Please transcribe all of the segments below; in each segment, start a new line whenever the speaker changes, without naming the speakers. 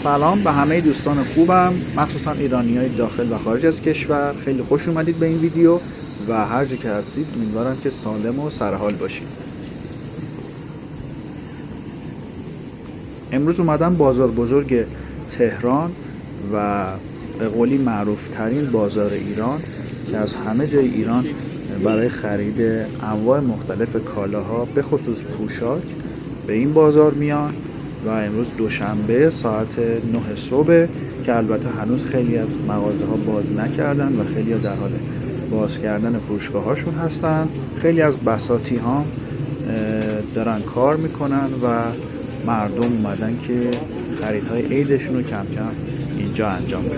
سلام به همه دوستان خوبم، مخصوصا ایرانیای داخل و خارج از کشور. خیلی خوش اومدید به این ویدیو و هر جا که هستید امیدوارم که سالم و سرحال باشید. امروز اومدم بازار بزرگ تهران و به قولی معروف ترین بازار ایران که از همه جای ایران برای خرید انواع مختلف کالاها به خصوص پوشاک به این بازار میان و امروز دوشنبه ساعت 9 صبح که البته هنوز خیلی از مغازه ها باز نکردن و خیلی ها در حال باز کردن فروشگاه هاشون هستن. خیلی از بساطی ها دارن کار میکنن و مردم اومدن که خریدهای عیدشون رو کم کم اینجا انجام بدن.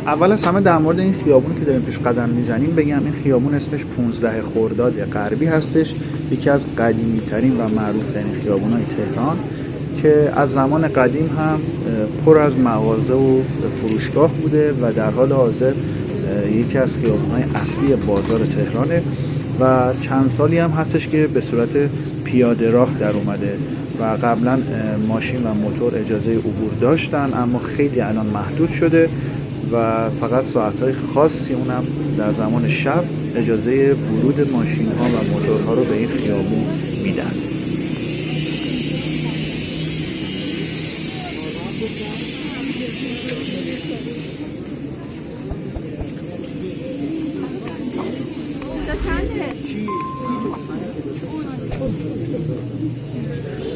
اول از همه در مورد این خیابون که داریم توش قدم میزنیم بگم این خیابون اسمش 15 خرداد غربی هستش، یکی از قدیمی ترین و معروف ترین خیابون‌های تهران که از زمان قدیم هم پر از مغازه و فروشگاه بوده و در حال حاضر یکی از خیابون‌های اصلی بازار تهرانه و چند سالی هم هستش که به صورت پیاده راه در اومده و قبلا ماشین و موتور اجازه عبور داشتن اما خیلی الان محدود شده و فقط ساعت‌های خاصی اونم در زمان شب اجازه ورود ماشین‌ها و موتورها رو به این خیابون میدن.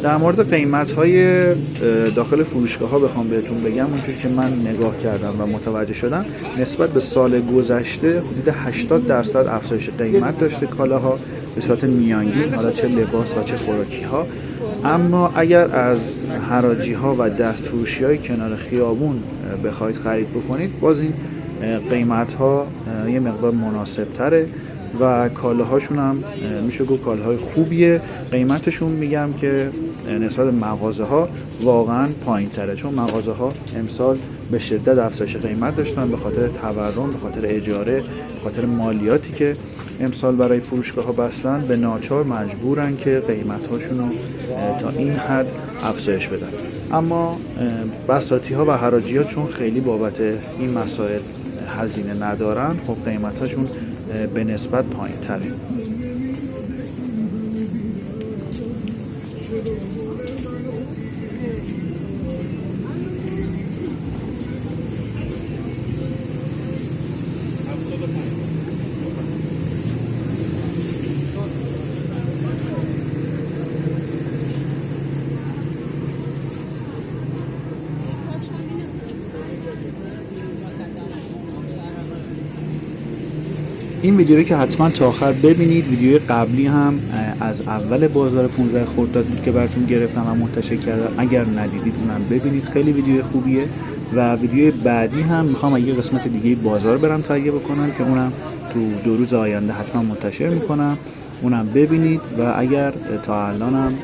در مورد قیمت‌های داخل فروشگاه‌ها بخوام بهتون بگم، اونجوری که من نگاه کردم و متوجه شدم نسبت به سال گذشته حدود 80% افزایش قیمت داشته کالاها به صورت میانگین، حالا چه لباس و چه خوراکی‌ها. اما اگر از حراجی‌ها و دستفروشی‌های کنار خیابون بخواید خرید بکنید باز این قیمت‌ها یه مقدار مناسب‌تره و کالاهاشون هم میشه گفت کالاهای خوبیه. قیمتشون میگم که نسبت به مغازه ها واقعا پایین تره، چون مغازه ها امسال به شدت افزایش قیمت داشتن به خاطر تورم، به خاطر اجاره، به خاطر مالیاتی که امسال برای فروشگاه ها بستن، به ناچار مجبورن که قیمت هاشون رو تا این حد افزایش بدن. اما بساطی ها و حراجی ها چون خیلی بابت این مسائل هزینه ندارن، خب قیمت هاشون به نسبت پایین تره. این ویدیو رو که حتما تا آخر ببینید. ویدیو قبلی هم از اول بازار 15 خرداد بود که براتون گرفتم و منتشر کردم، اگر ندیدید اونم ببینید، خیلی ویدیو خوبیه. و ویدیو بعدی هم میخوام یه قسمت دیگه بازار برم تهیه بکنم که اونم تو 2 روز آینده حتما منتشر میکنم، اونم ببینید. و اگر تا الانم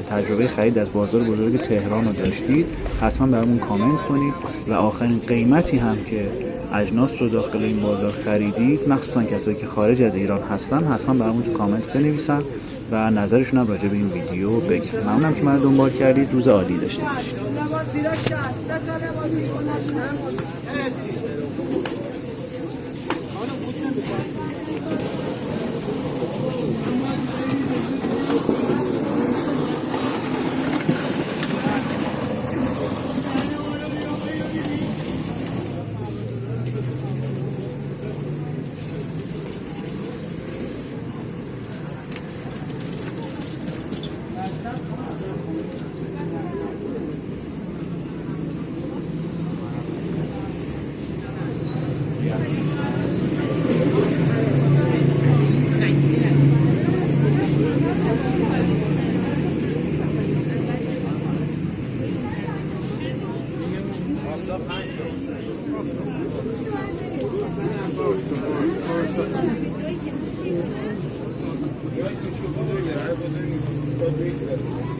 تجربه خرید از بازار بزرگ تهران رو داشتید حتما برامون کامنت کنید و آخرین قیمتی هم که اجناس رو داخل این بازار خریدید، مخصوصا کسایی که خارج از ایران هستن، حتما برامون تو کامنت بنویسن و نظرشون هم راجع به این ویدیو بگن. ممنونم که منو دنبال کردید. روز عالی داشته باشید.
Thank you.